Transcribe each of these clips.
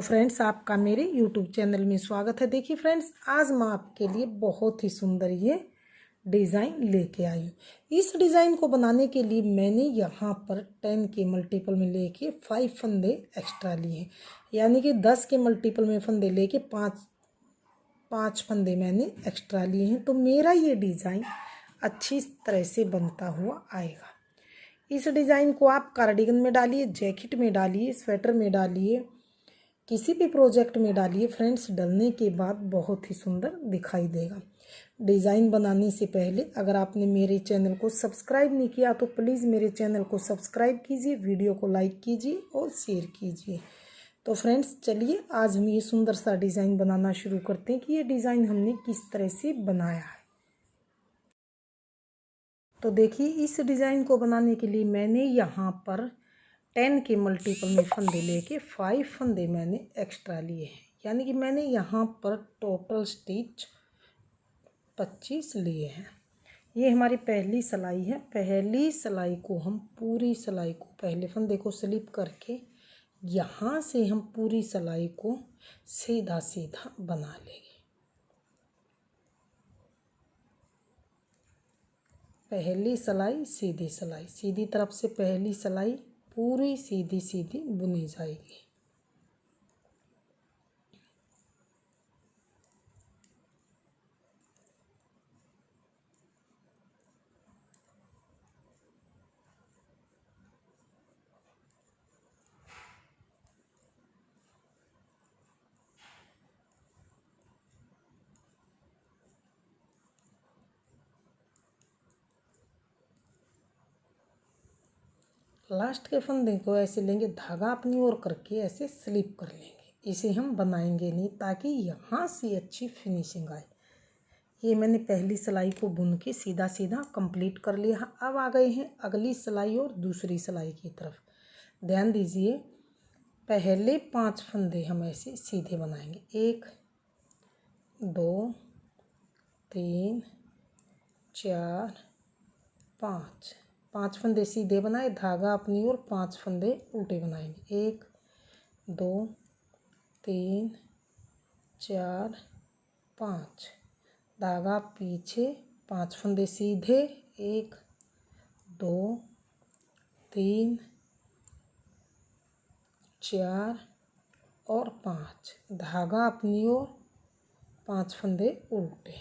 तो फ्रेंड्स, आपका मेरे YouTube चैनल में स्वागत है। देखिए फ्रेंड्स, आज मैं आपके लिए बहुत ही सुंदर ये डिज़ाइन लेके आई हूँ। इस डिज़ाइन को बनाने के लिए मैंने यहाँ पर 10 के मल्टीपल में लेके 5 फंदे एक्स्ट्रा लिए हैं, यानी कि 10 के मल्टीपल में फंदे लेके पाँच फंदे मैंने एक्स्ट्रा लिए हैं। तो मेरा ये डिज़ाइन अच्छी तरह से बनता हुआ आएगा। इस डिज़ाइन को आप कार्डिगन में डालिए, जैकेट में डालिए, स्वेटर में डालिए, किसी भी प्रोजेक्ट में डालिए फ्रेंड्स। डलने के बाद बहुत ही सुंदर दिखाई देगा। डिज़ाइन बनाने से पहले अगर आपने मेरे चैनल को सब्सक्राइब नहीं किया तो प्लीज़ मेरे चैनल को सब्सक्राइब कीजिए, वीडियो को लाइक कीजिए और शेयर कीजिए। तो फ्रेंड्स चलिए आज हम ये सुंदर सा डिज़ाइन बनाना शुरू करते हैं कि ये डिज़ाइन हमने किस तरह से बनाया है। तो देखिए, इस डिज़ाइन को बनाने के लिए मैंने यहाँ पर 10 के मल्टीपल में फंदे लेके 5 फंदे मैंने एक्स्ट्रा लिए हैं, यानी कि मैंने यहाँ पर टोटल स्टिच 25 लिए हैं। ये हमारी पहली सिलाई है। पहली सिलाई को हम पूरी सिलाई को पहले फंदे को स्लिप करके यहाँ से हम पूरी सिलाई को सीधा सीधा बना लेंगे। पहली सिलाई, सीधी तरफ से पहली सिलाई पूरी सीधी सीधी बुनी जाएगी। लास्ट के फंदे को ऐसे लेंगे, धागा अपनी ओर करके ऐसे स्लिप कर लेंगे। इसे हम बनाएंगे नहीं ताकि यहाँ से अच्छी फिनिशिंग आए। ये मैंने पहली सिलाई को बुन के सीधा सीधा कंप्लीट कर लिया। अब आ गए हैं अगली सिलाई और दूसरी सिलाई की तरफ। ध्यान दीजिए, पहले 5 फंदे हम ऐसे सीधे बनाएंगे। 1 2 3 4 5 5 फंदे सीधे बनाए, धागा अपनी ओर, 5 फंदे उल्टे बनाएंगे। 1 2 3 4 5, धागा पीछे, 5 फंदे सीधे, 1 2 3 4 और 5, धागा अपनी ओर, 5 फंदे उल्टे,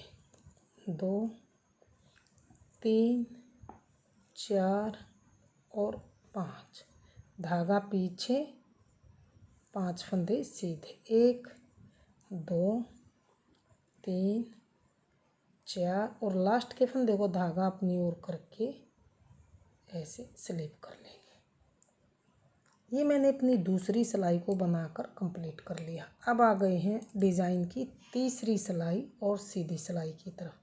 2 3 4 और 5, धागा पीछे, 5 फंदे सीधे, 1 2 3 4 और लास्ट के फंदे को धागा अपनी ओर करके ऐसे स्लिप कर लेंगे। ये मैंने अपनी दूसरी सिलाई को बनाकर कंप्लीट कर लिया। अब आ गए हैं डिज़ाइन की तीसरी सिलाई और सीधी सिलाई की तरफ।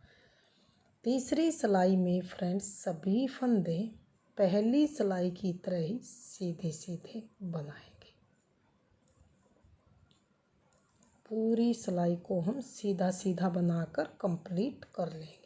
तीसरी सिलाई में फ्रेंड्स सभी फंदे पहली सिलाई की तरह ही सीधे सीधे बनाएंगे। पूरी सिलाई को हम सीधा सीधा बनाकर कंप्लीट कर लेंगे।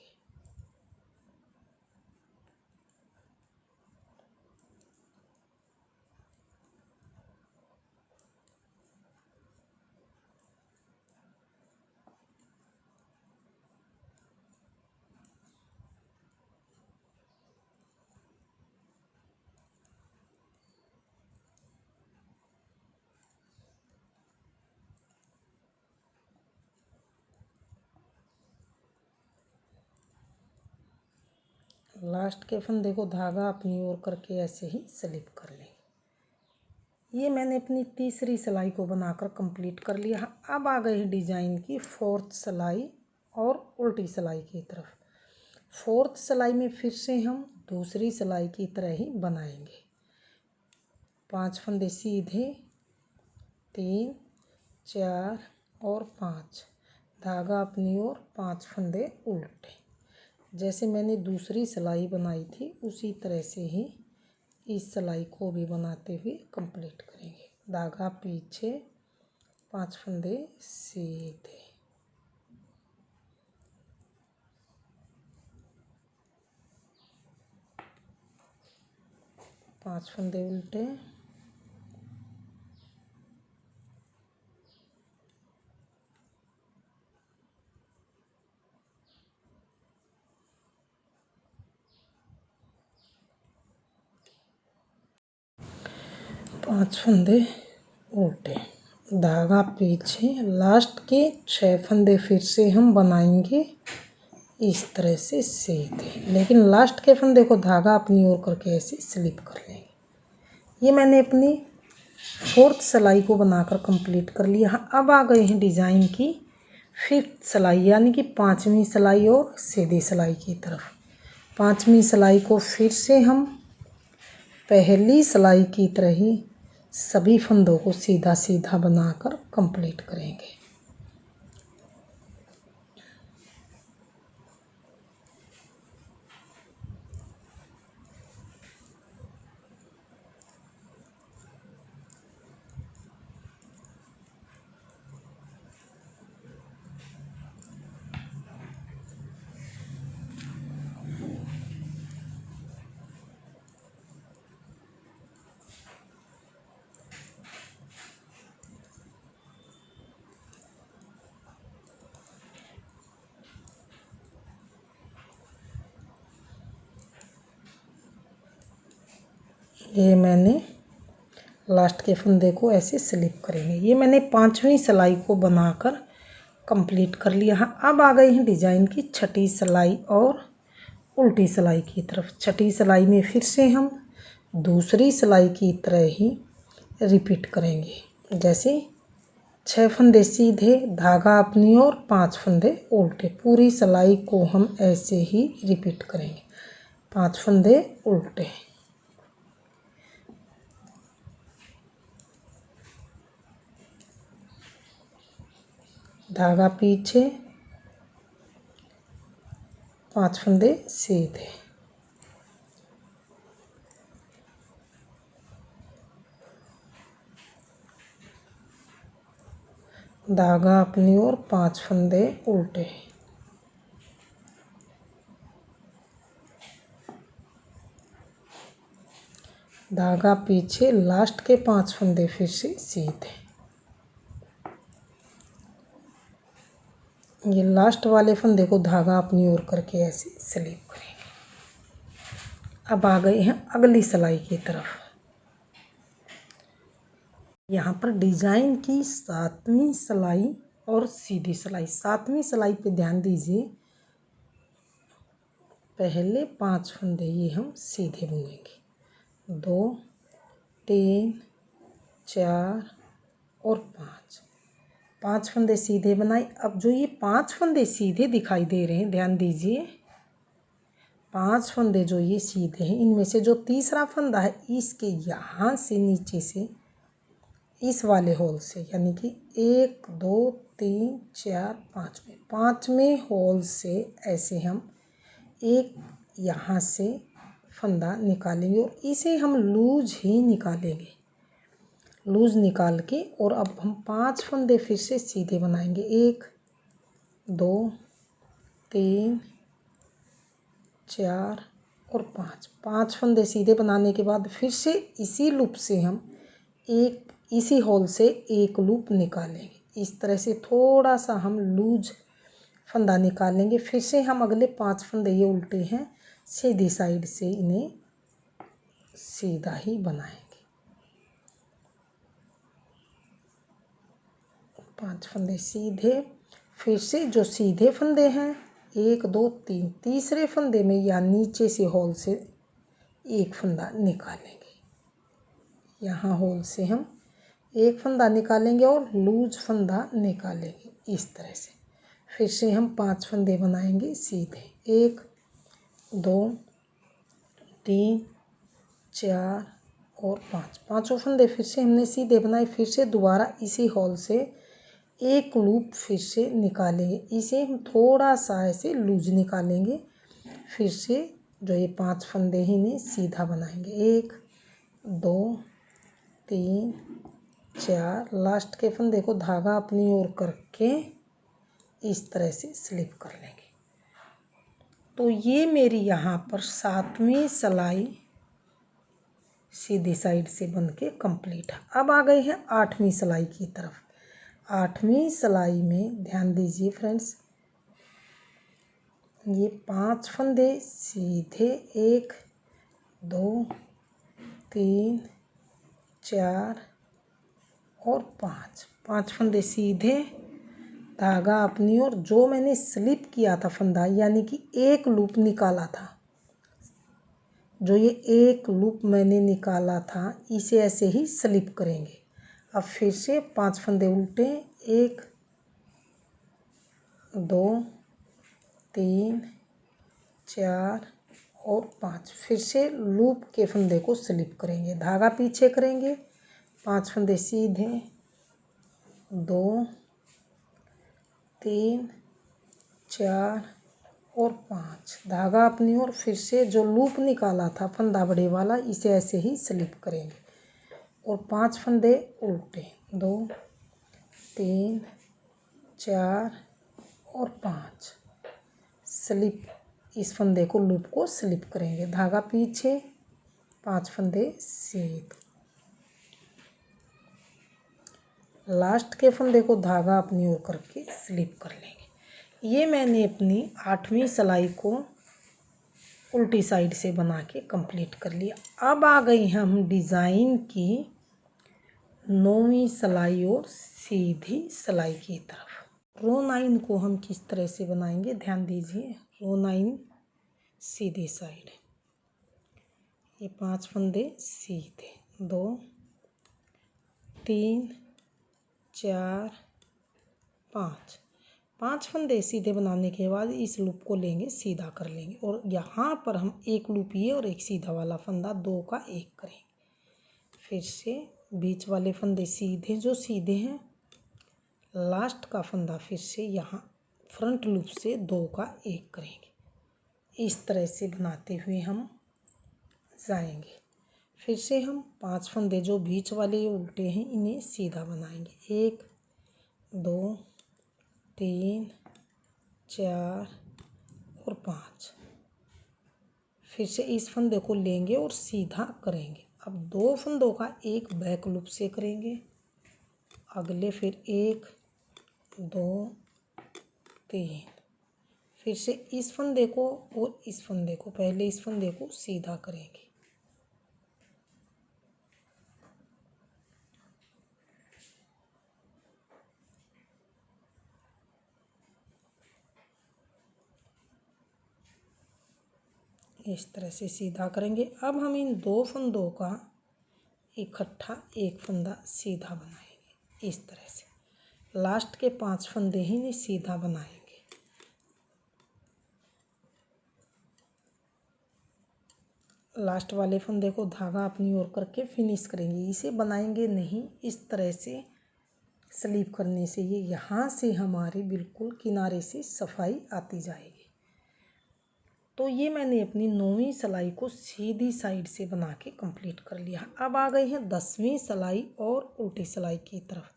लास्ट के फंदे को धागा अपनी ओर करके ऐसे ही स्लिप कर लेंगे। ये मैंने अपनी तीसरी सिलाई को बनाकर कंप्लीट कर लिया। अब आ गए हैं डिज़ाइन की फोर्थ सिलाई और उल्टी सिलाई की तरफ। फोर्थ सिलाई में फिर से हम दूसरी सिलाई की तरह ही बनाएंगे। 5 फंदे सीधे, 3 4 और 5, धागा अपनी ओर, 5 फंदे उल्टे। जैसे मैंने दूसरी सिलाई बनाई थी उसी तरह से ही इस सिलाई को भी बनाते हुए कंप्लीट करेंगे। धागा पीछे, 5 फंदे सीधे, 5 फंदे उल्टे, 5 फंदे उल्टे, धागा पीछे, लास्ट के 6 फंदे फिर से हम बनाएंगे इस तरह से सीधे, लेकिन लास्ट के फंदे को धागा अपनी ओर करके ऐसे स्लिप कर लेंगे। ये मैंने अपनी 4th सिलाई को बनाकर कंप्लीट कर लिया। अब आ गए हैं डिज़ाइन की 5th सिलाई, यानी कि 5वीं सिलाई और सीधी सिलाई की तरफ। 5वीं सिलाई को फिर से हम पहली सिलाई की तरह ही सभी फंदों को सीधा सीधा बनाकर कंप्लीट करेंगे। ये मैंने लास्ट के फंदे को ऐसे स्लिप करेंगे। ये मैंने 5वीं सिलाई को बनाकर कंप्लीट कर लिया है। अब आ गए हैं डिज़ाइन की 6ठी सिलाई और उल्टी सिलाई की तरफ। 6ठी सिलाई में फिर से हम दूसरी सिलाई की तरह ही रिपीट करेंगे। जैसे 6 फंदे सीधे, धागा अपनी ओर, 5 फंदे उल्टे। पूरी सिलाई को हम ऐसे ही रिपीट करेंगे। 5 फंदे उल्टे, धागा पीछे, 5 फंदे सीधे, धागा अपनी ओर, 5 फंदे उल्टे, धागा पीछे, लास्ट के 5 फंदे फिर से सीधे। ये लास्ट वाले फंदे को धागा अपनी ओर करके ऐसे स्लिप करेंगे। अब आ गए हैं अगली सिलाई की तरफ। यहाँ पर डिजाइन की 7वीं सिलाई और सीधी सिलाई। 7वीं सिलाई पे ध्यान दीजिए, पहले 5 फंदे ये हम सीधे बुनेंगे। 2 3 4 और 5 फंदे सीधे बनाए। अब जो ये 5 फंदे सीधे दिखाई दे रहे हैं, ध्यान दीजिए, 5 फंदे जो ये सीधे हैं, इनमें से जो तीसरा फंदा है, इसके यहाँ से नीचे से इस वाले होल से, यानी कि 1 2 3 4 5 में, 5वें होल से ऐसे हम एक यहाँ से फंदा निकालेंगे और इसे हम लूज ही निकालेंगे। लूज निकाल के और अब हम 5 फंदे फिर से सीधे बनाएंगे। 1 2 3 4 और 5 फंदे सीधे बनाने के बाद फिर से इसी लूप से हम इसी होल से एक लूप निकालेंगे। इस तरह से थोड़ा सा हम लूज फंदा निकालेंगे। फिर से हम अगले 5 फंदे ये उल्टे हैं, सीधी साइड से इन्हें सीधा ही बनाएंगे। 5 फंदे सीधे, फिर से जो सीधे फंदे हैं 1 2 3, तीसरे फंदे में या नीचे से होल से एक फंदा निकालेंगे। यहाँ होल से हम एक फंदा निकालेंगे और लूज फंदा निकालेंगे इस तरह से। फिर से हम 5 फंदे बनाएंगे सीधे। 1 2 3 4 और 5, पाँचों फंदे फिर से हमने सीधे बनाए। फिर से दोबारा इसी होल से एक लूप फिर से निकालेंगे। इसे हम थोड़ा सा ऐसे लूज निकालेंगे। फिर से जो ये 5 फंदे ही इन्हें सीधा बनाएंगे। 1 2 3 4, लास्ट के फंदे को धागा अपनी ओर करके इस तरह से स्लिप कर लेंगे। तो ये मेरी यहाँ पर 7वीं सिलाई सीधी साइड से बन के कंप्लीट है। अब आ गए हैं 8वीं सिलाई की तरफ। 8वीं सिलाई में ध्यान दीजिए फ्रेंड्स, ये 5 फंदे सीधे, 1 2 3 4 और 5, 5 फंदे सीधे, धागा अपनी ओर। जो मैंने स्लिप किया था फंदा, यानी कि एक लूप निकाला था, जो ये एक लूप मैंने निकाला था, इसे ऐसे ही स्लिप करेंगे। अब फिर से 5 फंदे उल्टे, 1 2 3 4 और 5। फिर से लूप के फंदे को स्लिप करेंगे, धागा पीछे करेंगे, 5 फंदे सीधे, 2 3 4 और 5, धागा अपनी ओर। फिर से जो लूप निकाला था फंदा बड़े वाला, इसे ऐसे ही स्लिप करेंगे और 5 फंदे उल्टे, 2 3 4 और 5, स्लिप, इस फंदे को लूप को स्लिप करेंगे, धागा पीछे, 5 फंदे सीधे। लास्ट के फंदे को धागा अपनी ओर करके स्लिप कर लेंगे। ये मैंने अपनी 8वीं सिलाई को उल्टी साइड से बना के कंप्लीट कर लिया। अब आ गई हैं हम डिज़ाइन की 9वीं सिलाई और सीधी सिलाई की तरफ। रो 9 को हम किस तरह से बनाएंगे, ध्यान दीजिए। रो 9 सीधी साइड, ये 5 फंदे सीधे, 2 3 4 5, 5 फंदे सीधे बनाने के बाद इस लूप को लेंगे, सीधा कर लेंगे और यहाँ पर हम एक लूप ये और एक सीधा वाला फंदा, 2 का 1 करेंगे। फिर से बीच वाले फंदे सीधे, जो सीधे हैं, लास्ट का फंदा फिर से यहाँ फ्रंट लूप से 2 का 1 करेंगे। इस तरह से बनाते हुए हम जाएंगे। फिर से हम 5 फंदे जो बीच वाले उल्टे हैं, इन्हें सीधा बनाएंगे, 1 2 3 4 और 5। फिर से इस फंदे को लेंगे और सीधा करेंगे। अब 2 फंदों का एक बैक लूप से करेंगे, अगले फिर 1 2 3। फिर से इस फंदे को और इस फंदे को, पहले इस फंदे को सीधा करेंगे, इस तरह से सीधा करेंगे। अब हम इन 2 फंदों का इकट्ठा एक फंदा सीधा बनाएंगे, इस तरह से। लास्ट के 5 फंदे ही नहीं सीधा बनाएंगे। लास्ट वाले फंदे को धागा अपनी ओर करके फिनिश करेंगे, इसे बनाएंगे नहीं। इस तरह से स्लीप करने से ये यहाँ से हमारी बिल्कुल किनारे से सफाई आती जाएगी। तो ये मैंने अपनी 9वीं सिलाई को सीधी साइड से बना के कंप्लीट कर लिया। अब आ गए हैं 10वीं सिलाई और उल्टी सिलाई की तरफ।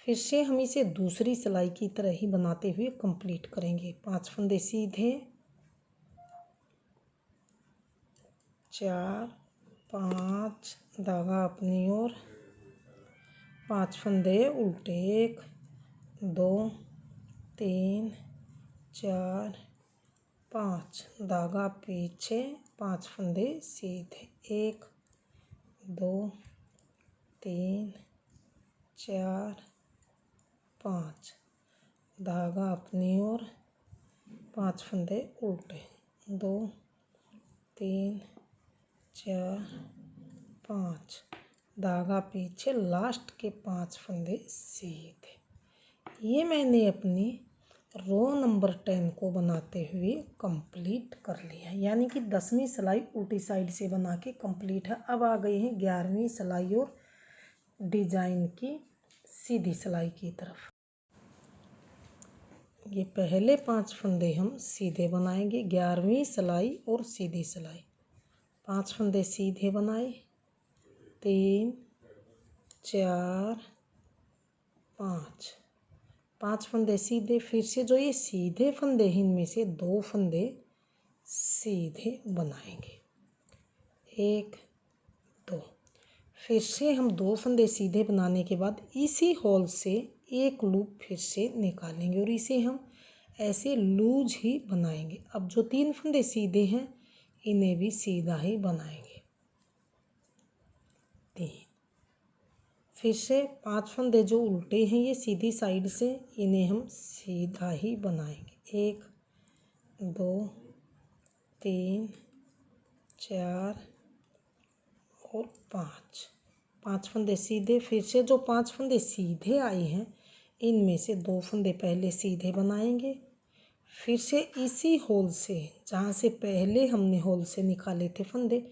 फिर से हम इसे दूसरी सिलाई की तरह ही बनाते हुए कंप्लीट करेंगे। 5 फंदे सीधे, 4 5, धागा अपनी ओर, 5 फंदे उल्टे, 1 2 3 4 5, धागा पीछे, 5 फंदे सीधे, 1 2 3 4 5, धागा अपनी ओर, 5 फंदे उल्टे, 2 3 4 5, धागा पीछे, लास्ट के 5 फंदे सीधे। ये मैंने अपनी रो नंबर 10 को बनाते हुए कंप्लीट कर लिया, यानी कि 10वीं सिलाई उल्टी साइड से बना के कंप्लीट है। अब आ गई है 11वीं सिलाई और डिजाइन की सीधी सिलाई की तरफ। ये पहले 5 फंदे हम सीधे बनाएंगे, 11वीं सिलाई और सीधी सिलाई। 5 फंदे सीधे बनाए, 3 4 5, 5 फंदे सीधे। फिर से जो ये सीधे फंदे हैं, इनमें से 2 फंदे सीधे बनाएंगे, 1 2। फिर से हम 2 फंदे सीधे बनाने के बाद इसी होल से एक लूप फिर से निकालेंगे और इसे हम ऐसे लूज ही बनाएंगे। अब जो 3 फंदे सीधे हैं, इन्हें भी सीधा ही बनाएंगे, 3 फिर से 5 फंदे जो उल्टे हैं ये सीधी साइड से, इन्हें हम सीधा ही बनाएंगे। 1 2 3 4 और 5 फंदे सीधे। फिर से जो 5 फंदे सीधे आए हैं इनमें से 2 फंदे पहले सीधे बनाएंगे। फिर से इसी होल से, जहाँ से पहले हमने होल से निकाले थे फंदे,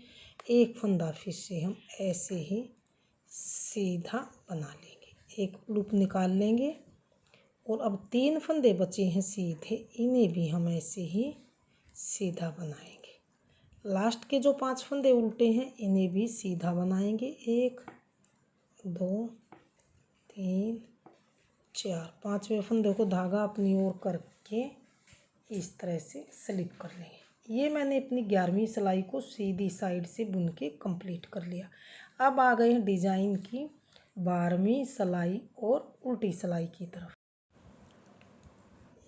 एक फंदा फिर से हम ऐसे ही सीधा बना लेंगे, एक लूप निकाल लेंगे। और अब 3 फंदे बचे हैं सीधे, इन्हें भी हम ऐसे ही सीधा बनाएंगे। लास्ट के जो 5 फंदे उल्टे हैं इन्हें भी सीधा बनाएंगे। 1 2 3 4, 5वें फंदे को धागा अपनी ओर करके इस तरह से स्लिप कर लेंगे। ये मैंने अपनी 11वीं सिलाई को सीधी साइड से बुन के कंप्लीट कर लिया। अब आ गए हैं डिजाइन की 12वीं सिलाई और उल्टी सिलाई की तरफ।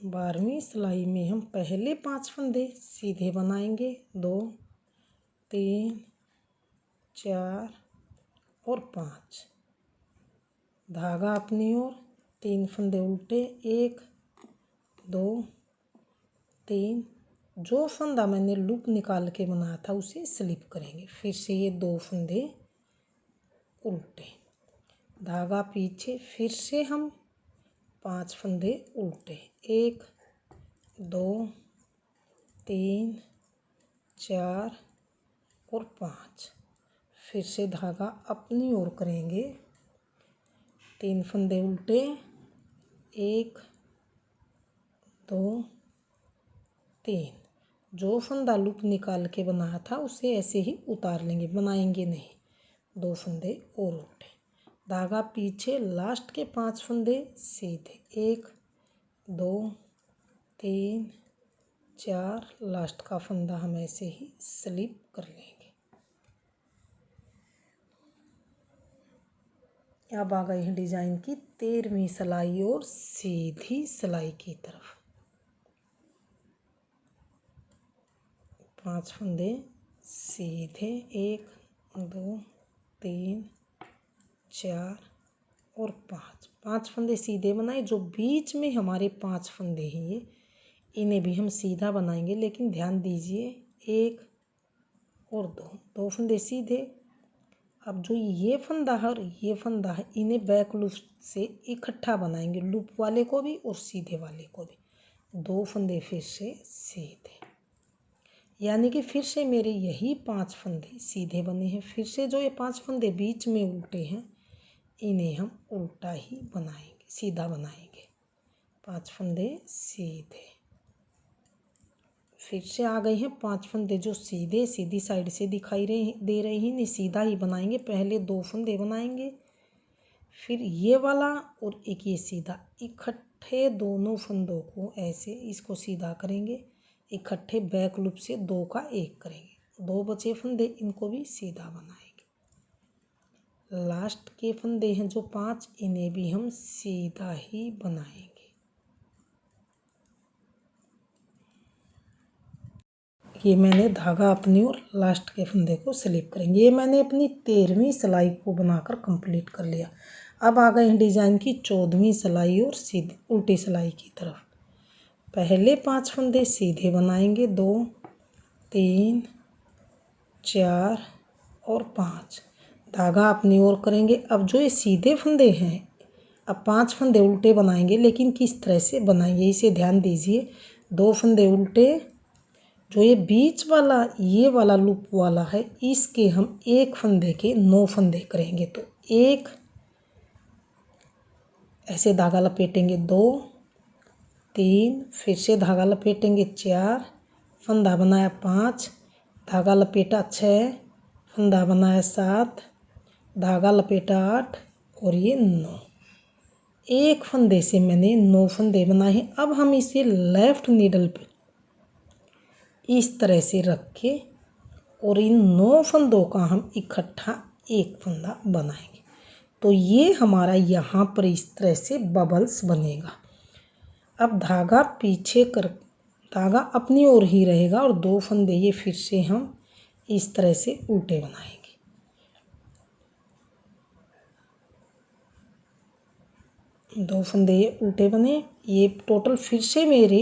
12वीं सिलाई में हम पहले 5 फंदे सीधे बनाएंगे, 2 3 4 और 5, धागा अपनी ओर, 3 फंदे उल्टे, 1 2 3, जो फंदा मैंने लूप निकाल के बनाया था उसे स्लिप करेंगे। फिर से ये 2 फंदे उल्टे, धागा पीछे, फिर से हम 5 फंदे उल्टे, 1 2 3 4 और 5, फिर से धागा अपनी ओर करेंगे, 3 फंदे उल्टे, 1 2 3, जो फंदा लूप निकाल के बनाया था उसे ऐसे ही उतार लेंगे, बनाएंगे नहीं। 2 फंदे और उल्टे, धागा पीछे, लास्ट के 5 फंदे सीधे, 1 2 3 4, लास्ट का फंदा हम ऐसे ही स्लिप कर लेंगे। अब आ गए हैं डिजाइन की 13वीं सिलाई और सीधी सिलाई की तरफ। 5 फंदे सीधे, 1 2 3 4 और 5 फंदे सीधे बनाए। जो बीच में हमारे 5 फंदे हैं ये, इन्हें भी हम सीधा बनाएंगे, लेकिन ध्यान दीजिए 1 और 2 फंदे सीधे। अब जो ये फंदा है और ये फंदा है इन्हें बैक लूप से इकट्ठा बनाएंगे, लूप वाले को भी और सीधे वाले को भी। 2 फंदे फिर से सीधे, यानी कि फिर से मेरे यही 5 फंदे सीधे बने हैं। फिर से जो ये 5 फंदे बीच में उल्टे हैं इन्हें हम उल्टा ही बनाएंगे, सीधा बनाएंगे। 5 फंदे सीधे, फिर से आ गए हैं 5 फंदे जो सीधे सीधी साइड से दिखाई दे रहे हैं, इन्हें सीधा ही बनाएंगे। पहले 2 फंदे बनाएंगे, फिर ये वाला और एक ये सीधा, इकट्ठे दोनों फंदों को ऐसे इसको सीधा करेंगे, इकट्ठे बैक लूप से 2 का 1 करेंगे। 2 बचे फंदे, इनको भी सीधा बनाएंगे। लास्ट के फंदे हैं जो 5, इन्हें भी हम सीधा ही बनाएंगे। ये मैंने धागा अपनी और लास्ट के फंदे को स्लिप करेंगे। ये मैंने अपनी 13वीं सिलाई को बनाकर कंप्लीट कर लिया। अब आ गए हैं डिजाइन की 14वीं सिलाई और सीधी उल्टी सिलाई की तरफ। पहले 5 फंदे सीधे बनाएंगे, 2 3 4 और 5, धागा अपनी ओर करेंगे। अब जो ये सीधे फंदे हैं, अब 5 फंदे उल्टे बनाएंगे, लेकिन किस तरह से बनाएंगे इसे ध्यान दीजिए। 2 फंदे उल्टे, जो ये बीच वाला ये वाला लूप वाला है इसके हम 1 फंदे के 9 फंदे करेंगे। तो 1 ऐसे धागा लपेटेंगे, 2 3, फिर से धागा लपेटेंगे, 4, फंदा बनाया 5, धागा लपेटा 6, फंदा बनाया 7, धागा लपेटा 8 और ये 9। 1 फंदे से मैंने 9 फंदे बनाए हैं। अब हम इसे लेफ्ट नीडल पे इस तरह से रख के और इन 9 फंदों का हम इकट्ठा 1 फंदा बनाएंगे। तो ये हमारा यहाँ पर इस तरह से बबल्स बनेगा। अब धागा पीछे कर, धागा अपनी ओर ही रहेगा और 2 फंदे ये फिर से हम इस तरह से उल्टे बनाएंगे। 2 फंदे ये उल्टे बने। ये टोटल फिर से मेरे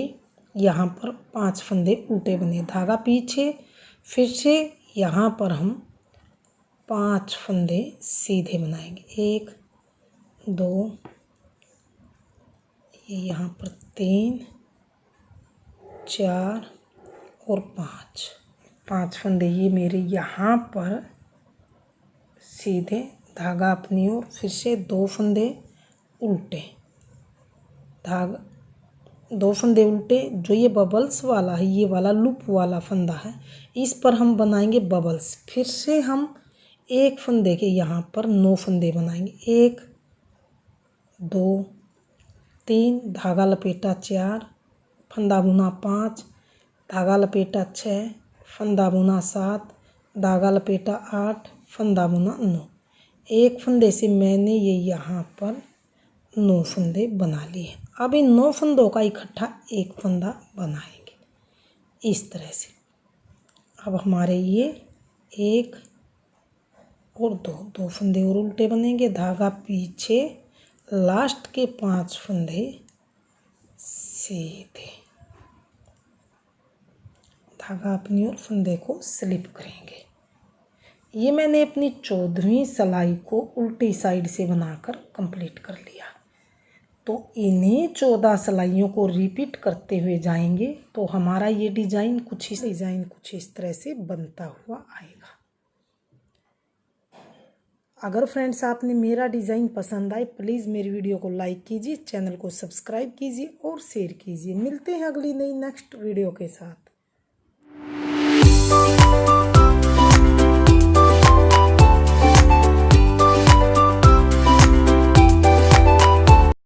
यहाँ पर 5 फंदे उल्टे बने। धागा पीछे, फिर से यहाँ पर हम 5 फंदे सीधे बनाएंगे। 1 2, ये यहाँ पर 3 4 और 5 फंदे ये मेरे यहाँ पर सीधे, धागा अपनी ओर, फिर से 2 फंदे उल्टे, धागा 2 फंदे उल्टे। जो ये बबल्स वाला है, ये वाला लूप वाला फंदा है, इस पर हम बनाएंगे बबल्स। फिर से हम 1 फंदे के यहाँ पर 9 फंदे बनाएंगे। 1 2 3, धागा लपेटा 4, फंदा बुना 5, धागा लपेटा 6, फंदा बुना 7, धागा लपेटा 8, फंदा बुना 9। 1 फंदे से मैंने ये यहाँ पर 9 फंदे बना लिए। अब इन 9 फंदों का इकट्ठा एक फंदा बनाएंगे इस तरह से। अब हमारे ये 1 और 2 फंदे और उल्टे बनेंगे। धागा पीछे, लास्ट के 5 फंदे सीधे, धागा अपनी ओर, फंदे को स्लिप करेंगे। ये मैंने अपनी 14वीं सिलाई को उल्टी साइड से बनाकर कंप्लीट कर लिया। तो इन्हीं 14 सिलाइयों को रिपीट करते हुए जाएंगे तो हमारा ये डिज़ाइन कुछ इस तरह से बनता हुआ आएगा। अगर फ्रेंड्स आपने मेरा डिज़ाइन पसंद आए, प्लीज़ मेरी वीडियो को लाइक कीजिए, चैनल को सब्सक्राइब कीजिए और शेयर कीजिए। मिलते हैं अगली नई नेक्स्ट वीडियो के साथ।